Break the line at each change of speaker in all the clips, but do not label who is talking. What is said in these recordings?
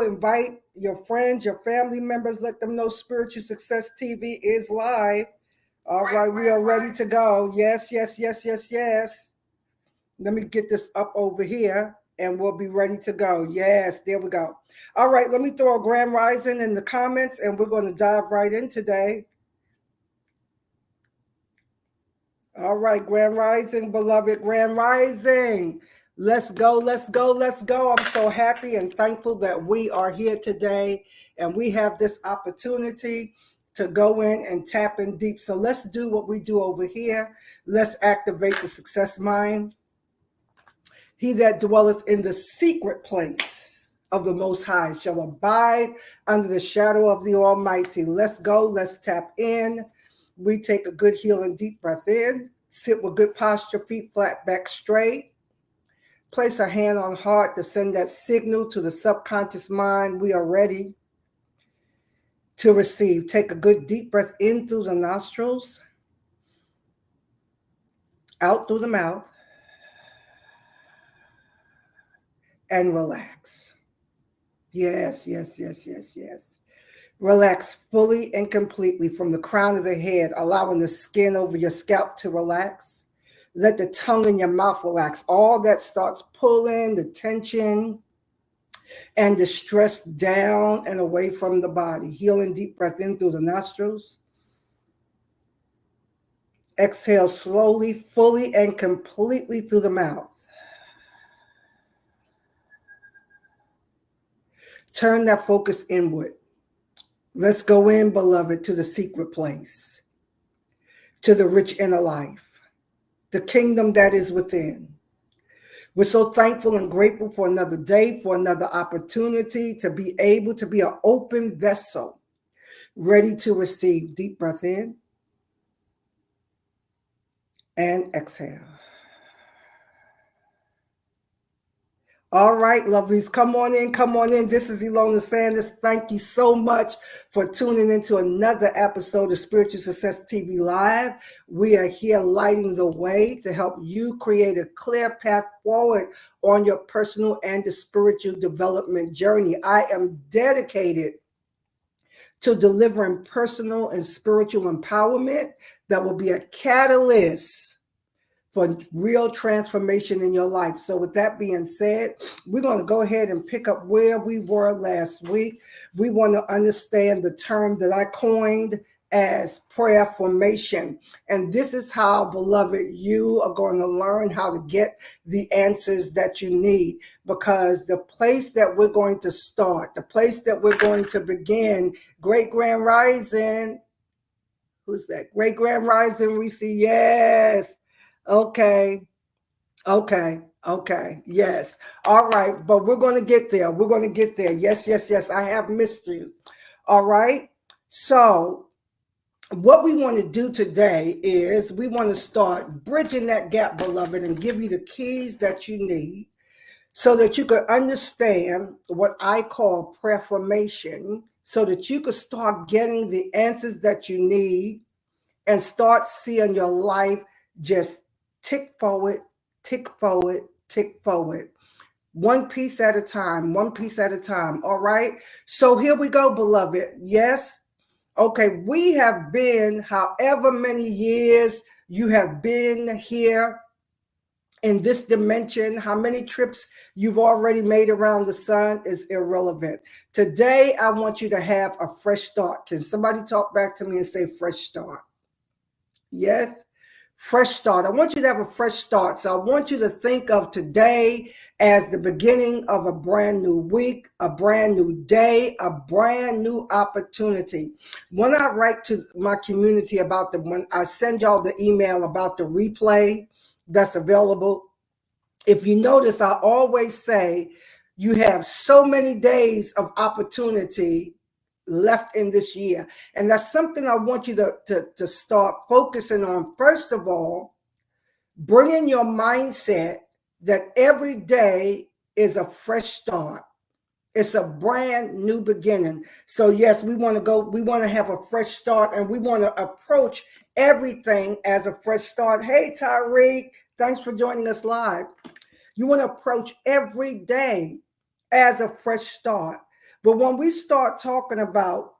people, invite your friends, your family members, let them know Spiritual Success TV is live. All right, we are ready to go. Yes, yes, yes, yes, yes. Let me get this up over here and we'll be ready to go. Yes, there we go. All right, let me throw a grand rising in the comments and we're going to dive right in today. All right, grand rising, beloved, grand rising. Let's go, let's go, let's go. I'm so happy and thankful that we are here today and we have this opportunity to go in and tap in deep. So let's do what we do over here. Let's activate the success mind. He that dwelleth in the secret place of the Most High shall abide under the shadow of the Almighty. Let's go. Let's tap in. We take a good healing deep breath in. Sit with good posture, feet flat, back straight. Place a hand on heart to send that signal to the subconscious mind. We are ready to receive. Take a good deep breath in through the nostrils, out through the mouth, and relax. Yes, yes, yes, yes, yes. Relax fully and completely from the crown of the head, allowing the skin over your scalp to relax. Let the tongue in your mouth relax. All that starts pulling, the tension and the stress down and away from the body. Healing deep breath in through the nostrils. Exhale slowly, fully, and completely through the mouth. Turn that focus inward. Let's go in, beloved, to the secret place, to the rich inner life, the kingdom that is within. We're so thankful and grateful for another day, for another opportunity to be able to be an open vessel, ready to receive. Deep breath in and exhale. All right, lovelies, come on in, come on in. This is Ilona Sanders. Thank you so much for tuning into another episode of Spiritual Success TV Live. We are here lighting the way to help you create a clear path forward on your personal and the spiritual development journey. I am dedicated to delivering personal and spiritual empowerment that will be a catalyst for real transformation in your life. So with that being said, we're going to go ahead and pick up where we were last week. We want to understand the term that I coined as prayerformation. And this is how, beloved, you are going to learn how to get the answers that you need. Because the place that we're going to start, the place that we're going to begin, Great Grand Rising. Who's that? Great Grand Rising, Reese. Yes. Okay. Yes. All right. But we're going to get there. We're going to get there. Yes, yes, yes. I have missed you. All right. So what we want to do today is we want to start bridging that gap, beloved, and give you the keys that you need so that you can understand what I call prayerformation, so that you can start getting the answers that you need and start seeing your life just tick forward, tick forward, tick forward. One piece at a time, one piece at a time. All right. So here we go, beloved. Yes. Okay. We have been, however many years you have been here in this dimension, how many trips you've already made around the sun is irrelevant. Today, I want you to have a fresh start. Can somebody talk back to me and say fresh start? Yes, fresh start. I want you to have a fresh start. So I want you to think of today as the beginning of a brand new week, a brand new day, a brand new opportunity. When I write to my community about when I send y'all the email about the replay that's available, if you notice, I always say you have so many days of opportunity left in this year. And that's something I want you to start focusing on. First of all, bring in your mindset that every day is a fresh start. It's a brand new beginning. So yes, we want to have a fresh start, and we want to approach everything as a fresh start. Hey, Tyreek, thanks for joining us live. You want to approach every day as a fresh start. But when we start talking about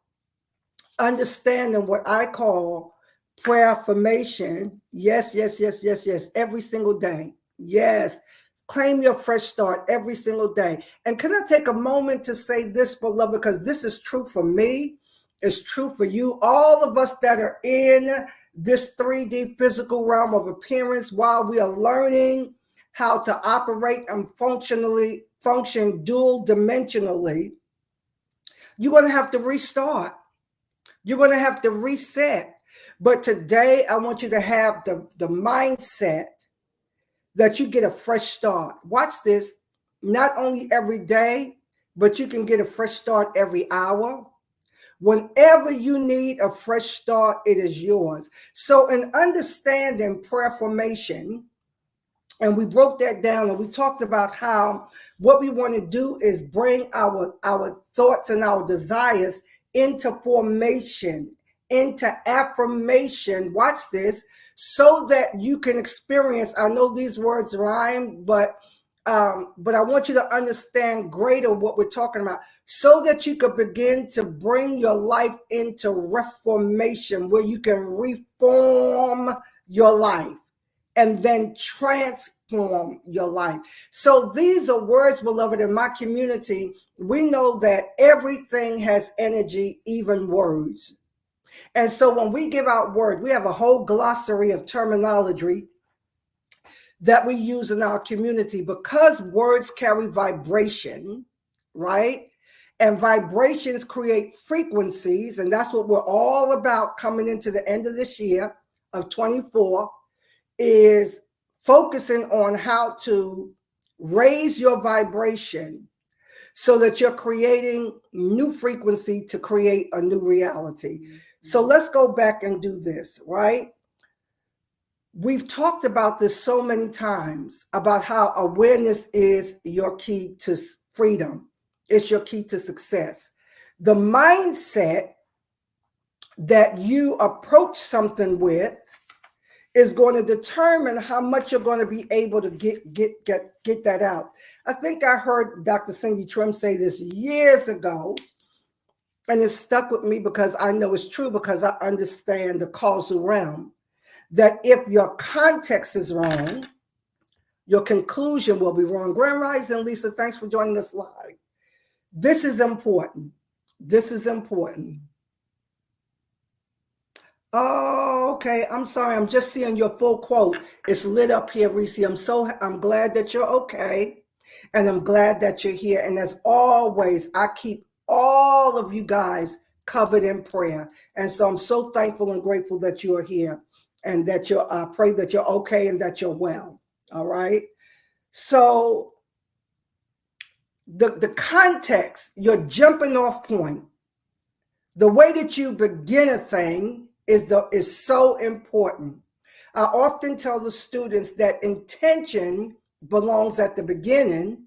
understanding what I call prayerformation, yes, yes, yes, yes, yes, every single day. Yes. Claim your fresh start every single day. And can I take a moment to say this, beloved, because this is true for me, it's true for you, all of us that are in this 3D physical realm of appearance while we are learning how to operate and function dual dimensionally. You're going to have to restart. You're going to have to reset. But today, I want you to have the mindset that you get a fresh start. Watch this. Not only every day, but you can get a fresh start every hour. Whenever you need a fresh start, it is yours. So, in understanding prayer formation, and we broke that down and we talked about how what we want to do is bring our thoughts and our desires into formation, into affirmation. Watch this, so that you can experience, I know these words rhyme, but I want you to understand greater what we're talking about, so that you could begin to bring your life into reformation, where you can reform your life and then transform your life. So these are words, beloved. In my community, we know that everything has energy, even words. And so when we give out words, we have a whole glossary of terminology that we use in our community, because words carry vibration, right? And vibrations create frequencies. And that's what we're all about coming into the end of this year of 24, is focusing on how to raise your vibration so that you're creating new frequency to create a new reality. So let's go back and do this, right? We've talked about this so many times, about how awareness is your key to freedom. It's your key to success. The mindset that you approach something with is going to determine how much you're going to be able to get that out. I think I heard Dr. Cindy Trim say this years ago, and it stuck with me because I know it's true, because I understand the causal realm, that if your context is wrong, your conclusion will be wrong. Grand Rising, Lisa, thanks for joining us live. This is important. This is important. Oh, okay. I'm sorry. I'm just seeing your full quote. It's lit up here, Reese. I'm glad that you're okay. And I'm glad that you're here. And as always, I keep all of you guys covered in prayer. And so I'm so thankful and grateful that you are here, and that I pray that you're okay and that you're well. All right. So the context, your jumping off point, the way that you begin a thing is so important. I often tell the students that intention belongs at the beginning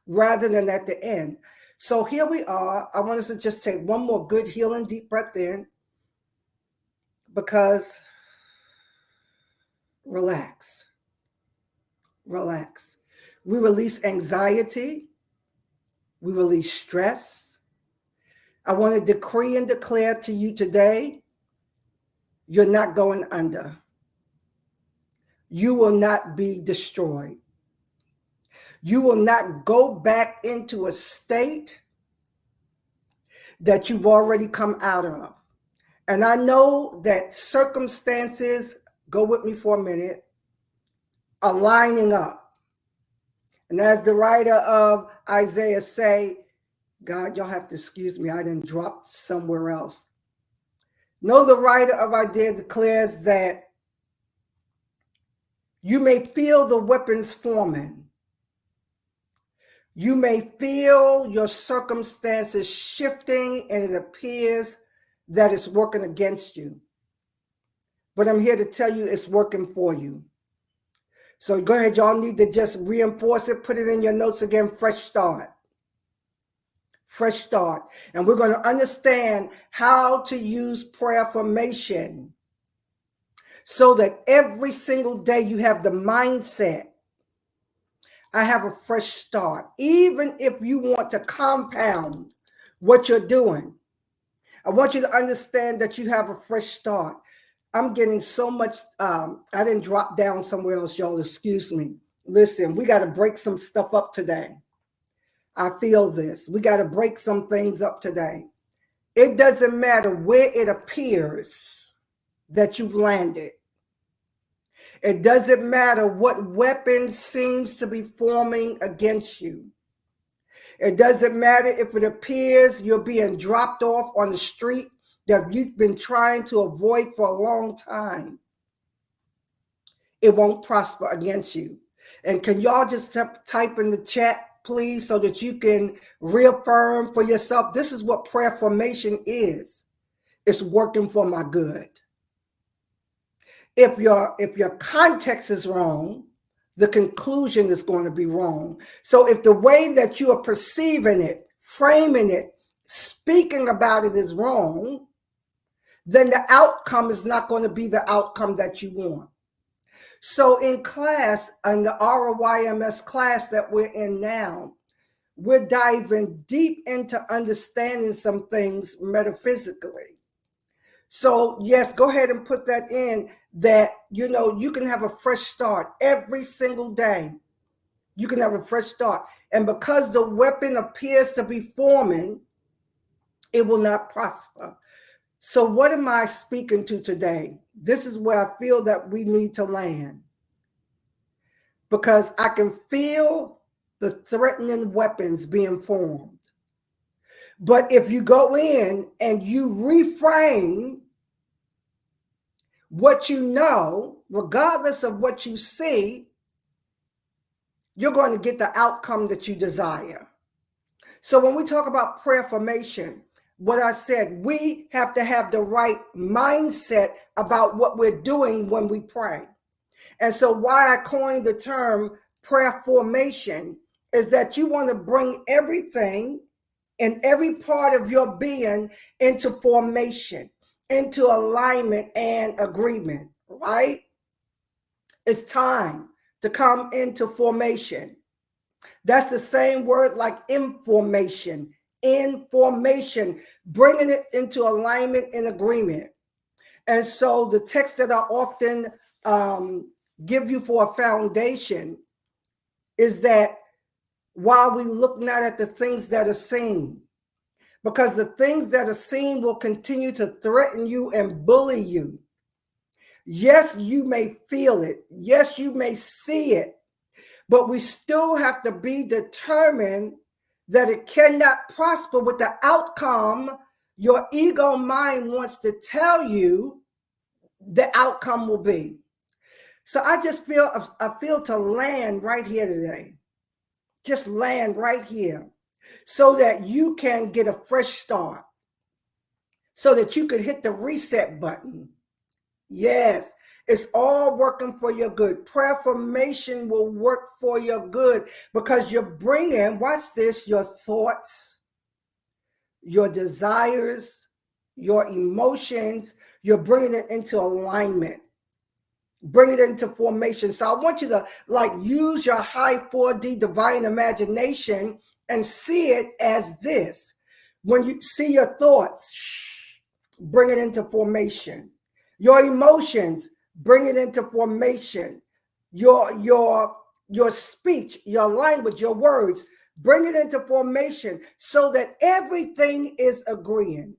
rather than at the end. So here we are. I want us to just take one more good healing deep breath in, because relax. Relax. We release anxiety. We release stress. I want to decree and declare to you today, you're not going under. You will not be destroyed. You will not go back into a state that you've already come out of. And I know that circumstances, go with me for a minute, are lining up. And as the writer of Isaiah say, God, y'all have to excuse me, I didn't drop somewhere else. No, the writer of Isaiah declares that you may feel the weapons forming. You may feel your circumstances shifting, and it appears that it's working against you. But I'm here to tell you it's working for you. So go ahead, y'all need to just reinforce it, put it in your notes again, fresh start. Fresh start. And we're going to understand how to use prayerformation so that every single day you have the mindset, I have a fresh start. Even if you want to compound what you're doing, I want you to understand that you have a fresh start. I'm getting so much. I didn't drop down somewhere else, y'all. Excuse me. Listen, we got to break some stuff up today. I feel this. We got to break some things up today. It doesn't matter where it appears that you've landed. It doesn't matter what weapon seems to be forming against you. It doesn't matter if it appears you're being dropped off on the street that you've been trying to avoid for a long time. It won't prosper against you. And can y'all just type in the chat, please, so that you can reaffirm for yourself, this is what prayer formation is. It's working for my good. If your context is wrong, the conclusion is going to be wrong. So if the way that you are perceiving it, framing it, speaking about it is wrong, then the outcome is not going to be the outcome that you want. So in class, in the ROYMS class that we're in now, we're diving deep into understanding some things metaphysically. So yes, go ahead and put that in, that, you can have a fresh start every single day. You can have a fresh start. And because the weapon appears to be forming, it will not prosper. So what am I speaking to today? This is where I feel that we need to land. Because I can feel the threatening weapons being formed. But if you go in and you reframe what you know, regardless of what you see, you're going to get the outcome that you desire. So when we talk about prayer formation, what I said, we have to have the right mindset about what we're doing when we pray. And so why I coined the term prayer formation is that you want to bring everything and every part of your being into formation, into alignment and agreement, right? It's time to come into formation. That's the same word like information, bringing it into alignment and agreement. And so the text that I often give you for a foundation is that while we look not at the things that are seen, because the things that are seen will continue to threaten you and bully you. Yes, you may feel it. Yes, you may see it, but we still have to be determined that it cannot prosper with the outcome your ego mind wants to tell you the outcome will be. So I feel to land right here today. Just land right here so that you can get a fresh start, so that you can hit the reset button. Yes, it's all working for your good. Prayer formation will work for your good because you're bringing, watch this, your thoughts, your desires, your emotions, you're bringing it into alignment. Bring it into formation. So I want you to use your high 4D divine imagination and see it as this. When you see your thoughts, bring it into formation. Your emotions, bring it into formation. Your speech, your language, your words, bring it into formation so that everything is agreeing.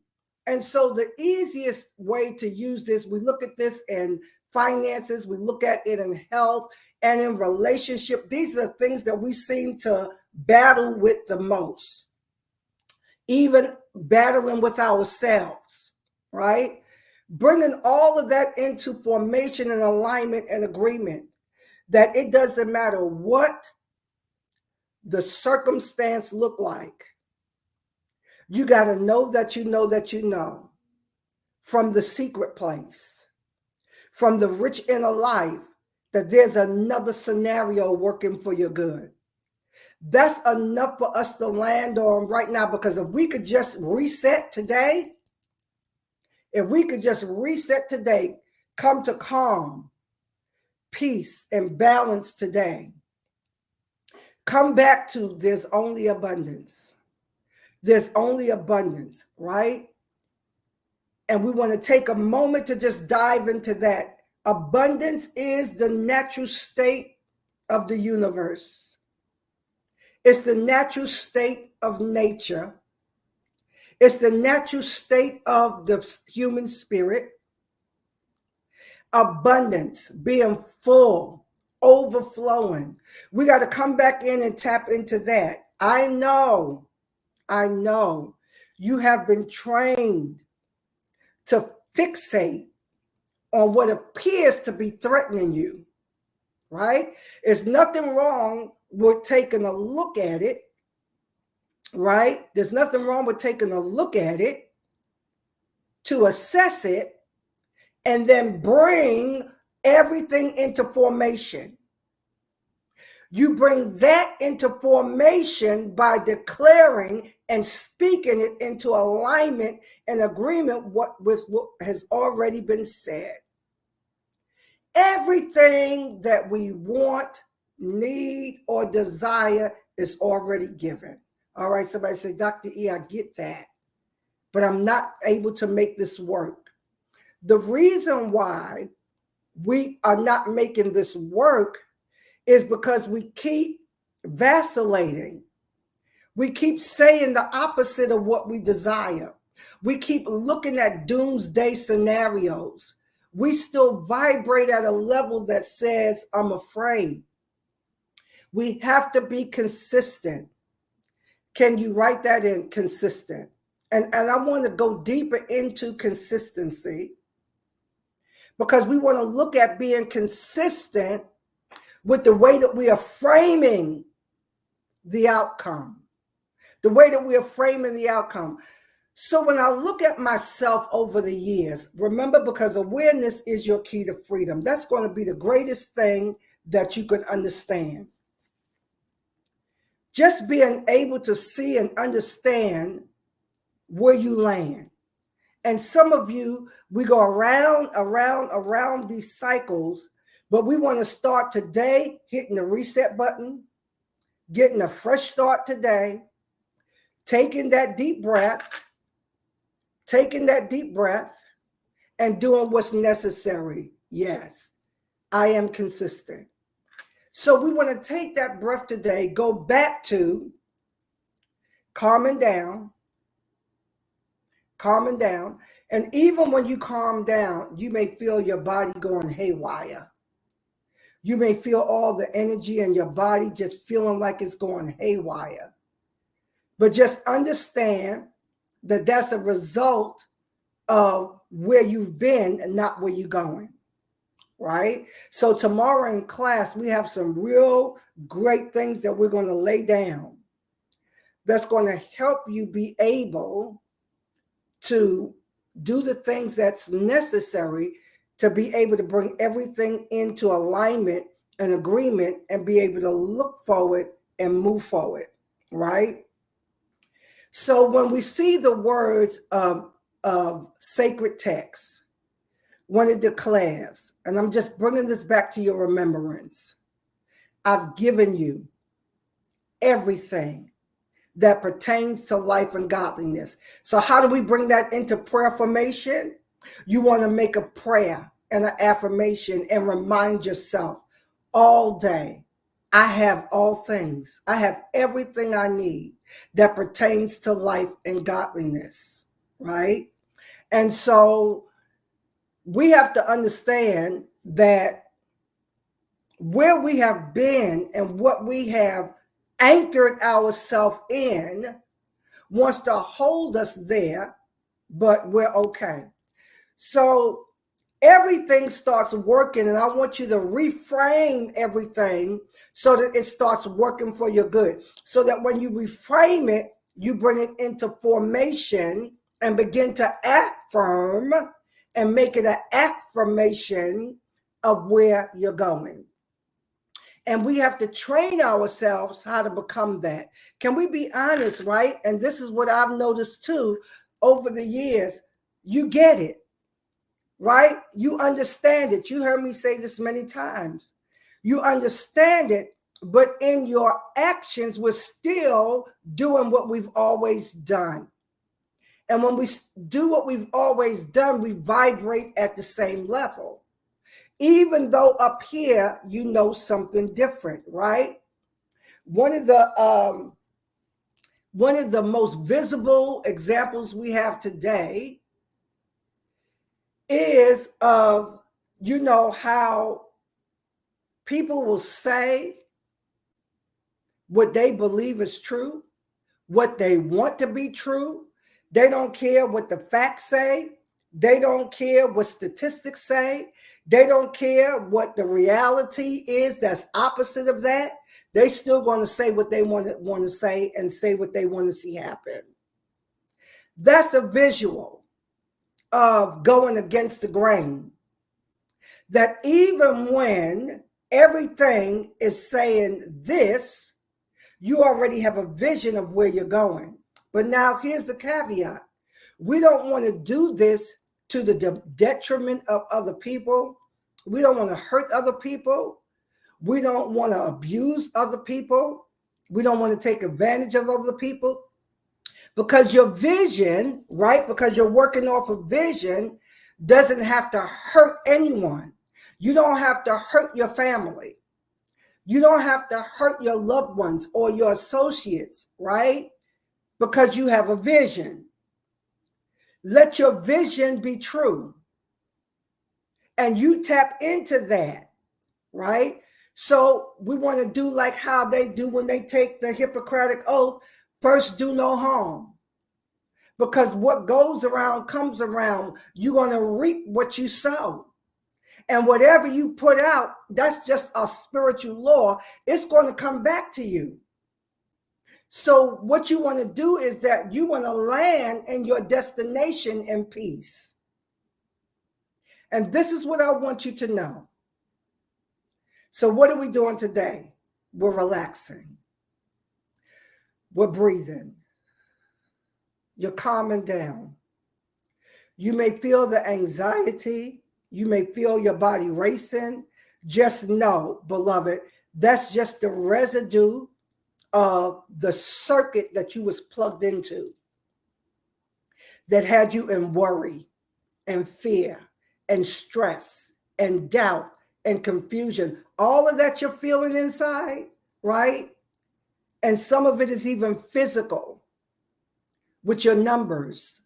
And so the easiest way to use this, we look at this in finances, we look at it in health and in relationship. These are the things that we seem to battle with the most, even battling with ourselves, right? Bringing all of that into formation and alignment and agreement, that it doesn't matter what the circumstance look like. You got to know that you know that you know from the secret place, from the rich inner life, that there's another scenario working for your good. That's enough for us to land on right now, because if we could just reset today, come to calm, peace, and balance today, come back to there's only abundance. There's only abundance, right? And we want to take a moment to just dive into that. Abundance is the natural state of the universe. It's the natural state of nature. It's the natural state of the human spirit. Abundance, being full, overflowing. We got to come back in and tap into that. I know you have been trained to fixate on what appears to be threatening you, right? There's nothing wrong with taking a look at it, right? There's nothing wrong with taking a look at it to assess it and then bring everything into formation. You bring that into formation by declaring and speaking it into alignment and agreement with what has already been said. Everything that we want, need, or desire is already given. All right, somebody say, Dr. E, I get that, but I'm not able to make this work. The reason why we are not making this work is because we keep vacillating. We keep saying the opposite of what we desire. We keep looking at doomsday scenarios. We still vibrate at a level that says, I'm afraid. We have to be consistent. Can you write that in? Consistent. And I want to go deeper into consistency because we want to look at being consistent with the way that we are framing the outcome. The way that we are framing the outcome. So when I look at myself over the years, remember, because awareness is your key to freedom. That's going to be the greatest thing that you can understand. Just being able to see and understand where you land. And some of you, we go around these cycles, but we want to start today hitting the reset button, getting a fresh start today, taking that deep breath, and doing what's necessary. Yes, I am consistent. So we want to take that breath today, go back to calming down. And even when you calm down, you may feel your body going haywire. You may feel all the energy in your body just feeling like it's going haywire. But just understand that that's a result of where you've been and not where you're going, right? So tomorrow in class, we have some real great things that we're going to lay down that's going to help you be able to do the things that's necessary to be able to bring everything into alignment and agreement and be able to look forward and move forward, right? So when we see the words of sacred text, when it declares, and I'm just bringing this back to your remembrance, I've given you everything that pertains to life and godliness. So how do we bring that into prayerformation? You want to make a prayer and an affirmation and remind yourself all day, I have all things. I have everything I need that pertains to life and godliness, right? And so we have to understand that where we have been and what we have anchored ourselves in wants to hold us there, but we're okay. So everything starts working, and I want you to reframe everything so that it starts working for your good. So that when you reframe it, you bring it into formation and begin to affirm and make it an affirmation of where you're going. And we have to train ourselves how to become that. Can we be honest, right? And this is what I've noticed too over the years. You get it, right? You understand it. You heard me say this many times. You understand it, but in your actions, we're still doing what we've always done. And when we do what we've always done, we vibrate at the same level. Even though up here, you know something different, right? One of the most visible examples we have today is of, how people will say what they believe is true, what they want to be true. They don't care what the facts say. They don't care what statistics say. They don't care what the reality is that's opposite of that. They still going to say what they want to say and say what they want to see happen. That's a visual of going against the grain. That even when everything is saying this, you already have a vision of where you're going. But now here's the caveat. We don't want to do this to the detriment of other people. We don't want to hurt other people. We don't want to abuse other people. We don't want to take advantage of other people. Because your vision, right, because you're working off a vision, doesn't have to hurt anyone. You don't have to hurt your family. You don't have to hurt your loved ones or your associates, right? Because you have a vision. Let your vision be true. And you tap into that, right? So we want to do like how they do when they take the Hippocratic Oath, first do no harm. Because what goes around comes around. You're going to reap what you sow. And whatever you put out, that's just a spiritual law. It's going to come back to you. So what you want to do is that you want to land in your destination in peace. And this is what I want you to know. So what are we doing today? We're relaxing. We're breathing. You're calming down. You may feel the anxiety. You may feel your body racing. Just know, beloved, that's just the residue of the circuit that you was plugged into that had you in worry and fear and stress and doubt and confusion. All of that you're feeling inside, right? And some of it is even physical with your numbers.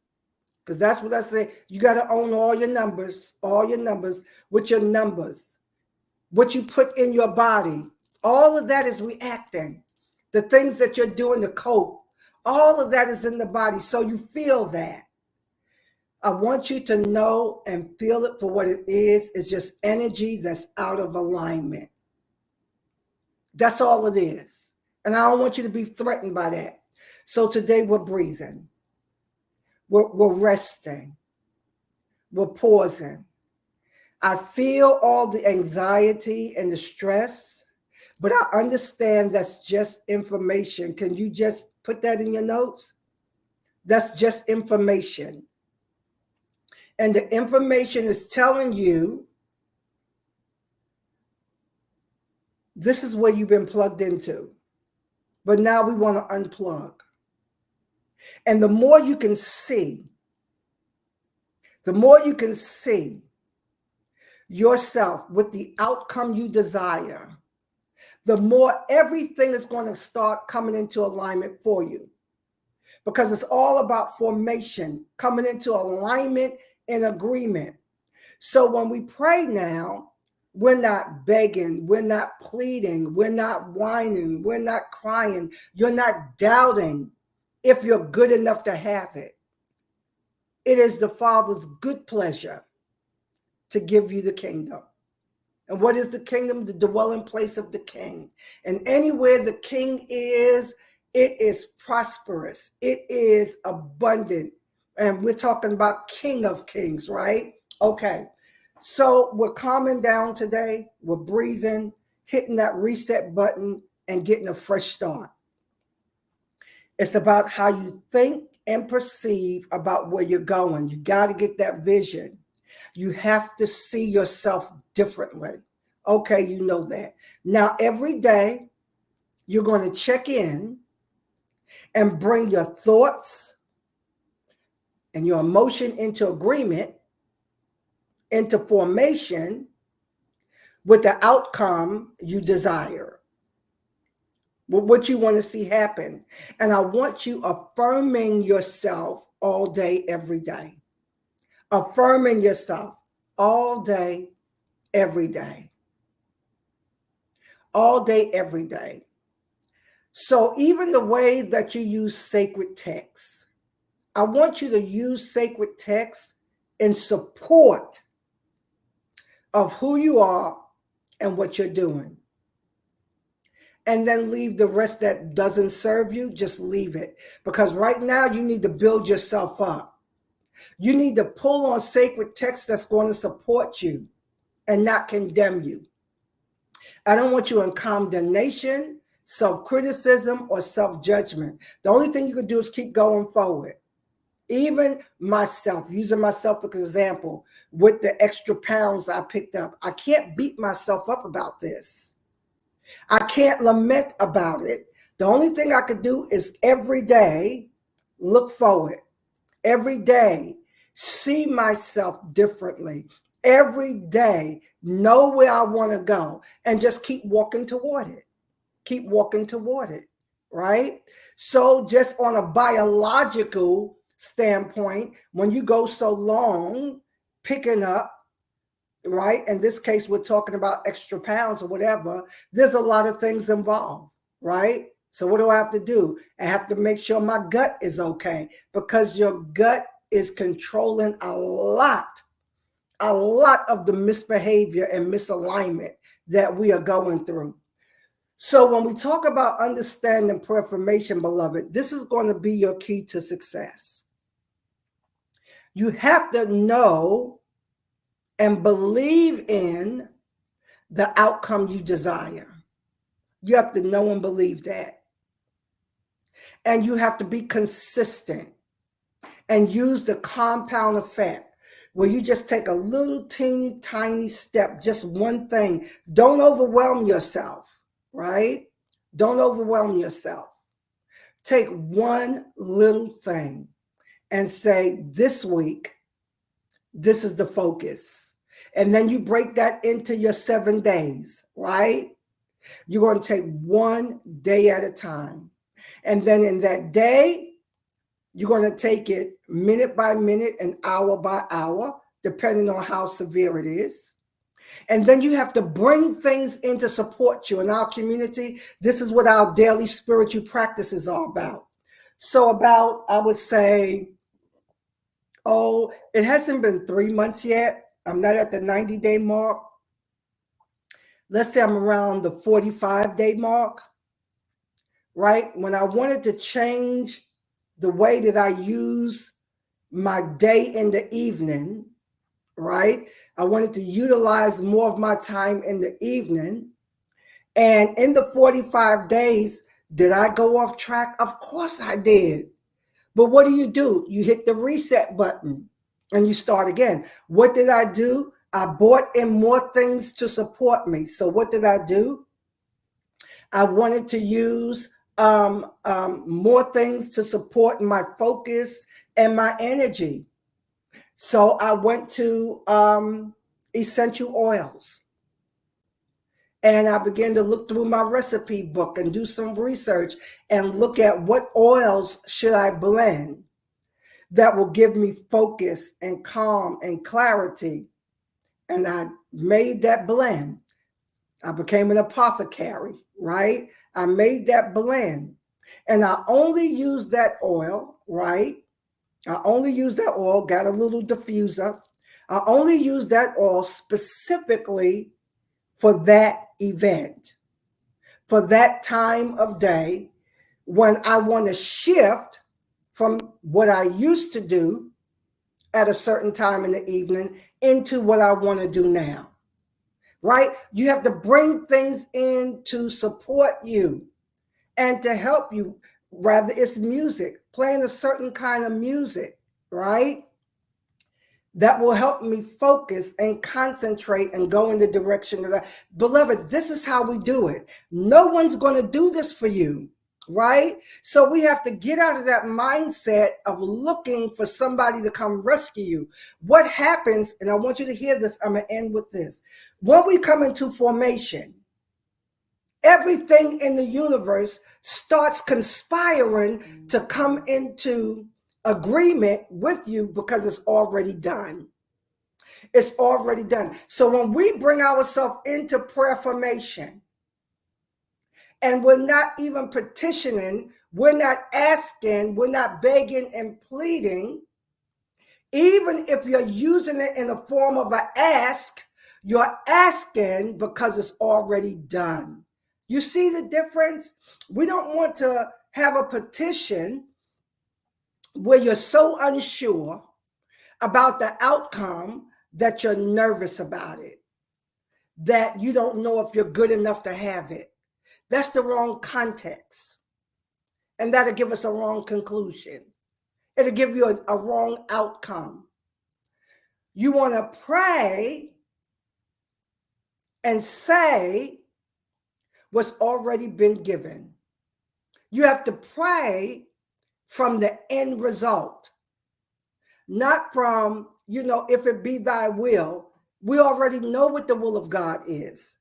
Because that's what I say. You got to own all your numbers with your numbers. What you put in your body, all of that is reacting. The things that you're doing to cope, all of that is in the body. So you feel that. I want you to know and feel it for what it is. It's just energy that's out of alignment. That's all it is. And I don't want you to be threatened by that. So today we're breathing. We're resting. We're pausing. I feel all the anxiety and the stress, but I understand that's just information. Can you just put that in your notes? That's just information. And the information is telling you this is where you've been plugged into. But now we want to unplug. And the more you can see yourself with the outcome you desire, the more everything is going to start coming into alignment for you. Because it's all about formation, coming into alignment and agreement. So when we pray now, we're not begging, we're not pleading, we're not whining, we're not crying. You're not doubting if you're good enough to have it. It is the Father's good pleasure to give you the kingdom. And what is the kingdom? The dwelling place of the king. And anywhere the king is, it is prosperous. It is abundant. And we're talking about King of Kings, right? Okay. So we're calming down today. We're breathing, hitting that reset button, and getting a fresh start. It's about how you think and perceive about where you're going. You got to get that vision. You have to see yourself differently. Okay, you know that. Now, every day, You're going to check in and bring your thoughts and your emotion into agreement, into formation with the outcome you desire, with what you want to see happen. And I want you affirming yourself all day, every day. Affirming yourself all day, every day. All day, every day. So even the way that you use sacred texts, I want you to use sacred texts in support of who you are and what you're doing. And then leave the rest that doesn't serve you, just leave it. Because right now you need to build yourself up. You need to pull on sacred text that's going to support you and not condemn you. I don't want you in condemnation, self-criticism, or self-judgment. The only thing you can do is keep going forward. Even myself, using myself as an example, with the extra pounds I picked up, I can't beat myself up about this. I can't lament about it. The only thing I could do is every day look forward. Every day see myself differently. Every day know where I want to go and just keep walking toward it. Keep walking toward it, right? So just on a biological standpoint, when you go so long picking up, right? In this case, we're talking about extra pounds or whatever. There's a lot of things involved, right? So what do I have to do? I have to make sure my gut is okay, because your gut is controlling a lot of the misbehavior and misalignment that we are going through. So when we talk about understanding prayerformation, beloved, this is going to be your key to success. You have to know and believe in the outcome you desire. You have to know and believe that. And you have to be consistent and use the compound effect, where you just take a little teeny tiny step, just one thing. Don't overwhelm yourself, right? Don't overwhelm yourself. Take one little thing and say, this week, this is the focus. And then you break that into your 7 days, right? You're going to take one day at a time. And then in that day, you're going to take it minute by minute and hour by hour, depending on how severe it is. And then you have to bring things in to support you. In our community, this is what our daily spiritual practices are about. So about, I would say, it hasn't been 3 months yet. I'm not at the 90-day mark. Let's say I'm around the 45-day mark, right? When I wanted to change the way that I use my day in the evening, right? I wanted to utilize more of my time in the evening. And in the 45 days, did I go off track? Of course I did. But what do? You hit the reset button and you start again. What did I do? I bought in more things to support me. So what did I do? I wanted to use more things to support my focus and my energy. So I went to essential oils. And I began to look through my recipe book and do some research and look at what oils should I blend that will give me focus and calm and clarity. And I made that blend. I became an apothecary, right? I made that blend. And I only used that oil, right? I only used that oil, got a little diffuser. I only used that oil specifically for that event, for that time of day when I want to shift from what I used to do at a certain time in the evening into what I want to do now, right? You have to bring things in to support you and to help you. Rather, it's music, playing a certain kind of music, right? that will help me focus and concentrate and go in the direction of that. Beloved, this is how we do it. No one's going to do this for you, right? So we have to get out of that mindset of looking for somebody to come rescue you. What happens, and I want you to hear this, I'm going to end with this. When we come into formation, everything in the universe starts conspiring to come into agreement with you because it's already done. It's already done. So when we bring ourselves into prayer formation and we're not even petitioning, we're not asking, we're not begging and pleading, even if you're using it in the form of an ask, you're asking because it's already done. You see the difference? We don't want to have a petition where you're so unsure about the outcome that you're nervous about it, that you don't know if you're good enough to have it. That's the wrong context. And that'll give us a wrong conclusion. It'll give you a wrong outcome. You want to pray and say what's already been given. You have to pray from the end result, not from, if it be thy will. We already know what the will of God is.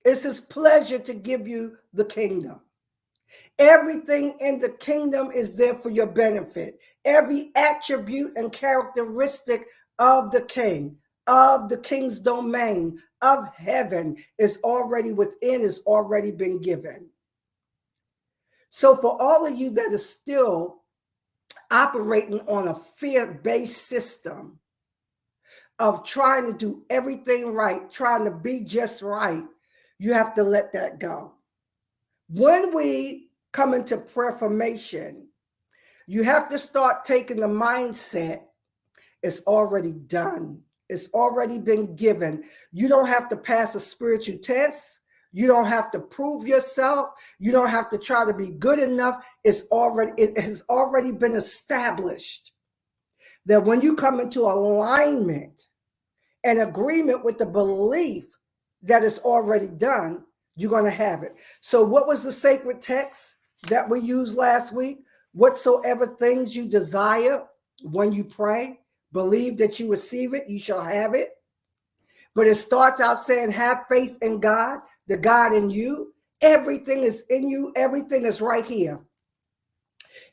It's his pleasure to give you the kingdom. Everything in the kingdom is there for your benefit. Every attribute and characteristic of the king, of the king's domain, of heaven is already within, is already been given. So for all of you that are still operating on a fear-based system of trying to do everything right, trying to be just right, you have to let that go. When we come into prayer formation, you have to start taking the mindset, it's already done. It's already been given. You don't have to pass a spiritual test. You don't have to prove yourself. You don't have to try to be good enough. It has already been established that when you come into alignment and agreement with the belief that it's already done, you're going to have it. So what was the sacred text that we used last week? Whatsoever things you desire when you pray, believe that you receive it, you shall have it. But it starts out saying, have faith in God, the God in you. Everything is in you. Everything is right here.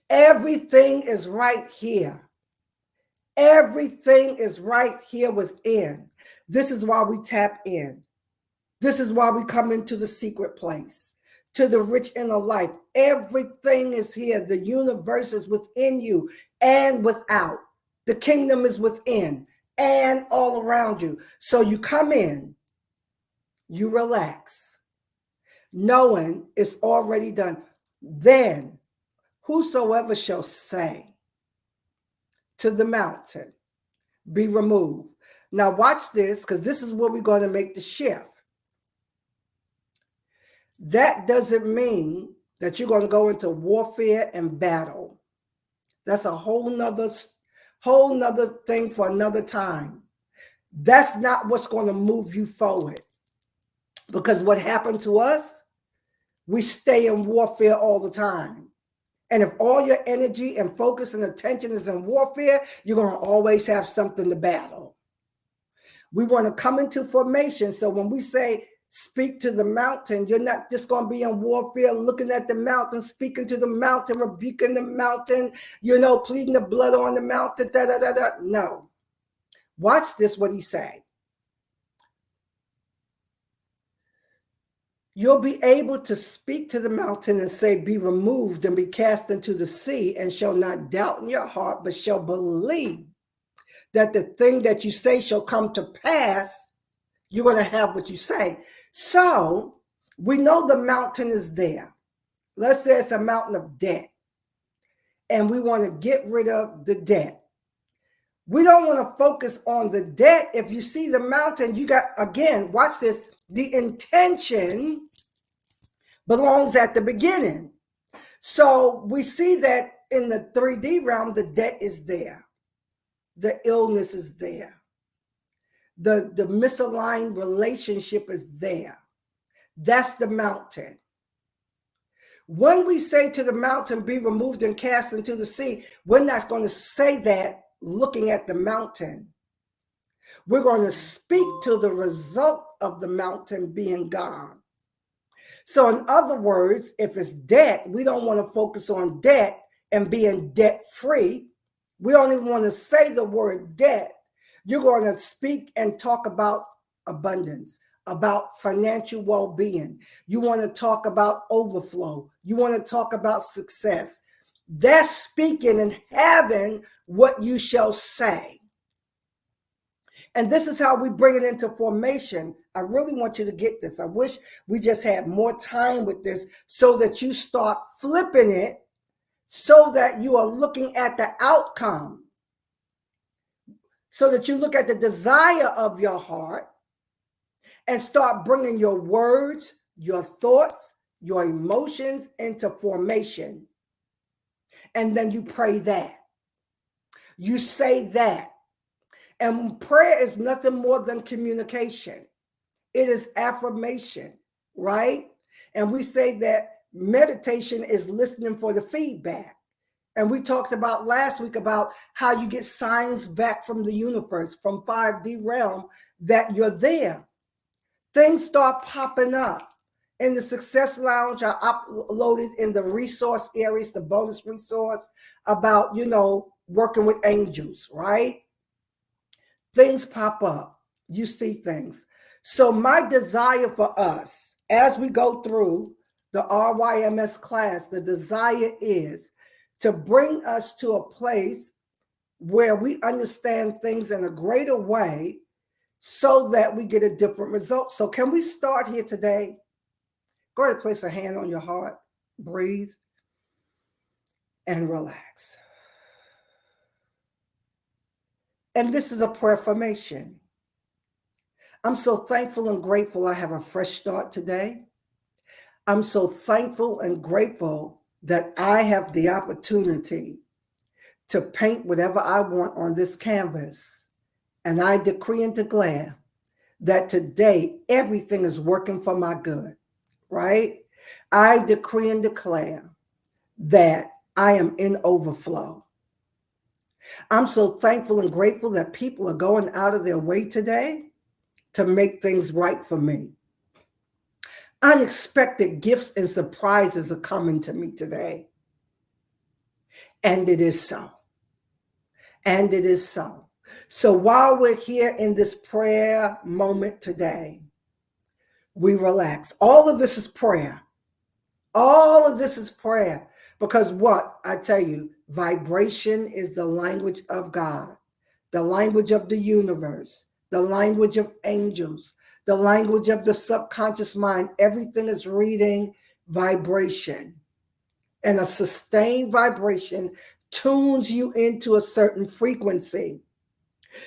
Everything is right here. Everything is right here within. This is why we tap in. This is why we come into the secret place, to the rich inner life. Everything is here. The universe is within you and without. The kingdom is within and all around you. So you come in, you relax, knowing it's already done. Then whosoever shall say to the mountain, be removed. Now watch this, because this is where we're going to make the shift. That doesn't mean that you're going to go into warfare and battle. That's a whole nother thing for another time. That's not what's going to move you forward. Because what happened to us, we stay in warfare all the time. And if all your energy and focus and attention is in warfare, you're going to always have something to battle. We want to come into formation. So when we say, speak to the mountain, you're not just going to be in warfare looking at the mountain, speaking to the mountain, rebuking the mountain, pleading the blood on the mountain, No. Watch this, what he say. You'll be able to speak to the mountain and say, be removed and be cast into the sea, and shall not doubt in your heart, but shall believe that the thing that you say shall come to pass. You're going to have what you say. So we know the mountain is there. Let's say it's a mountain of debt, and we want to get rid of the debt. We don't want to focus on the debt. If you see the mountain, you got, again, watch this, the intention belongs at the beginning. So we see that in the 3D realm, the debt is there. the illness is there. The misaligned relationship is there. That's the mountain. When we say to the mountain, be removed and cast into the sea, we're not going to say that looking at the mountain. We're going to speak to the result of the mountain being gone. So in other words, if it's debt, we don't want to focus on debt and being debt free. We don't even want to say the word debt. You're going to speak and talk about abundance, about financial well-being. You want to talk about overflow. You want to talk about success. That's speaking and having what you shall say. And this is how we bring it into formation. I really want you to get this. I wish we just had more time with this so that you start flipping it so that you are looking at the outcome, so that you look at the desire of your heart and start bringing your words, your thoughts, your emotions into formation. And then you pray that. You say that. And prayer is nothing more than communication. It is affirmation, right? And we say that meditation is listening for the feedback. And we talked about last week about how you get signs back from the universe, from 5D realm, that you're there. Things start popping up. In the Success Lounge, I uploaded in the resource areas, the bonus resource about, working with angels, right? Things pop up. You see things. So my desire for us, as we go through the RYMS class, the desire is to bring us to a place where we understand things in a greater way so that we get a different result. So can we start here today? Go ahead and place a hand on your heart, breathe, and relax. And this is a prayer formation. I'm so thankful and grateful I have a fresh start today. I'm so thankful and grateful that I have the opportunity to paint whatever I want on this canvas. And I decree and declare that today everything is working for my good, right? I decree and declare that I am in overflow. I'm so thankful and grateful that people are going out of their way today to make things right for me. Unexpected gifts and surprises are coming to me today. And it is so. And it is so. So while we're here in this prayer moment today, we relax. All of this is prayer. All of this is prayer. Because what? I tell you, vibration is the language of God, the language of the universe, the language of angels, the language of the subconscious mind. Everything is reading vibration. And a sustained vibration tunes you into a certain frequency.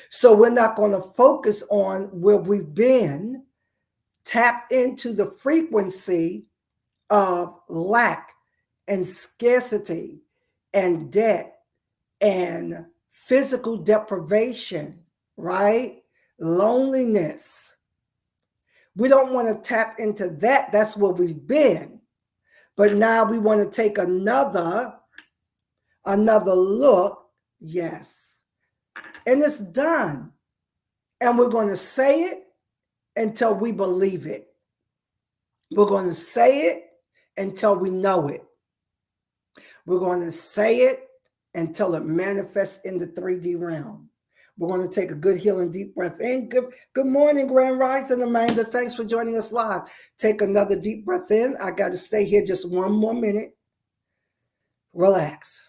So we're not going to focus on where we've been. Tap into the frequency of lack and scarcity and debt and physical deprivation, right? Loneliness. We don't want to tap into that. That's where we've been. But now we want to take another look. Yes. And it's done. And we're going to say it until we believe it. We're going to say it until we know it. We're going to say it until it manifests in the 3D realm. We're going to take a good healing deep breath in. Good morning, Grand Rising Amanda. Thanks for joining us live. Take another deep breath in. I got to stay here just one more minute. Relax.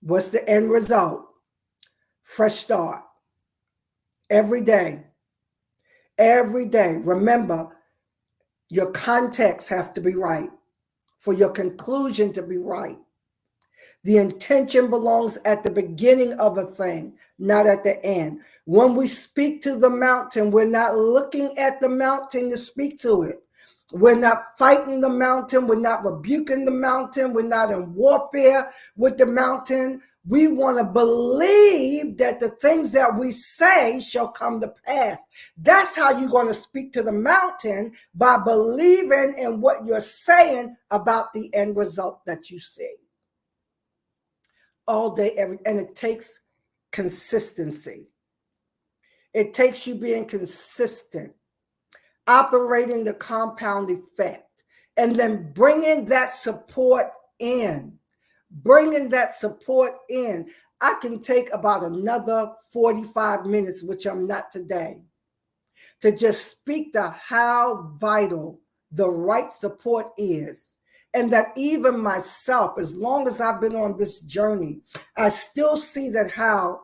What's the end result? Fresh start. Every day. Every day. Remember, your context has to be right for your conclusion to be right. The intention belongs at the beginning of a thing, not at the end. When we speak to the mountain, we're not looking at the mountain to speak to it. We're not fighting the mountain. We're not rebuking the mountain. We're not in warfare with the mountain. We want to believe that the things that we say shall come to pass. That's how you're going to speak to the mountain, by believing in what you're saying about the end result that you see. All day, and it takes consistency. It takes you being consistent, operating the compound effect, and then bringing that support in. Bringing that support in. I can take about another 45 minutes, which I'm not today, to just speak to how vital the right support is. And that even myself, as long as I've been on this journey, I still see that how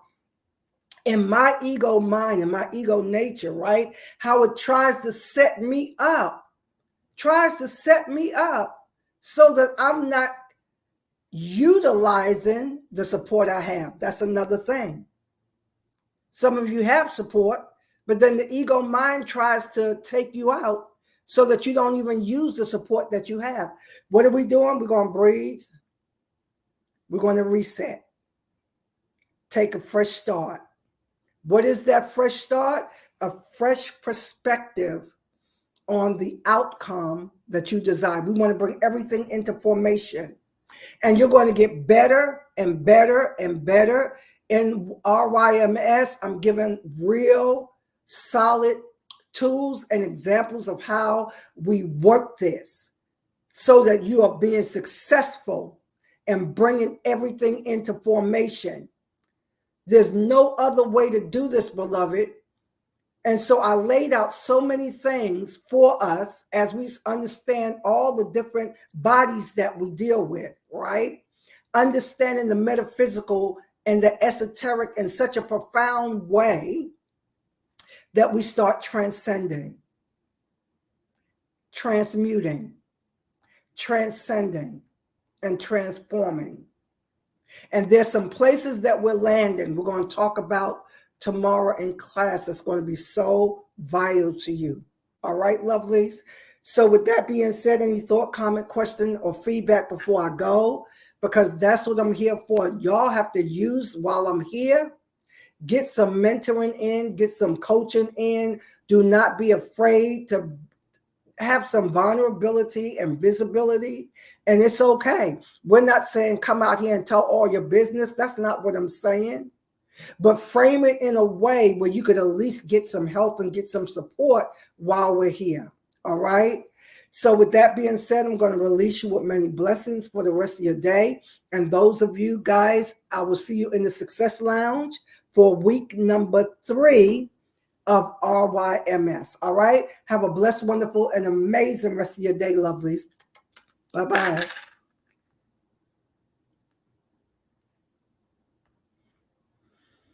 in my ego mind and my ego nature, right? How it tries to set me up so that I'm not utilizing the support I have. That's another thing. Some of you have support, but then the ego mind tries to take you out so that you don't even use the support that you have. What are we doing? We're going to breathe. We're going to reset. Take a fresh start. What is that fresh start? A fresh perspective on the outcome that you desire. We want to bring everything into formation. And you're going to get better and better and better. In RYMS, I'm giving real solid tools and examples of how we work this so that you are being successful and bringing everything into formation. There's no other way to do this, beloved. And so I laid out so many things for us as we understand all the different bodies that we deal with, right? Understanding the metaphysical and the esoteric in such a profound way that we start transcending, transmuting, transcending, and transforming. And there's some places that we're landing. We're going to talk about tomorrow in class that's going to be so vital to you. All right, lovelies. So with that being said, any thought, comment, question, or feedback before I go? Because that's what I'm here for. Y'all have to use while I'm here. Get some mentoring in, get some coaching in. Do not be afraid to have some vulnerability and visibility. And it's okay. We're not saying come out here and tell all your business. That's not what I'm saying. But frame it in a way where you could at least get some help and get some support while we're here. All right. So with that being said, I'm going to release you with many blessings for the rest of your day. And those of you guys, I will see you in the Success Lounge for week number 3 of RYMS. All right. Have a blessed, wonderful, and amazing rest of your day, lovelies. Bye-bye.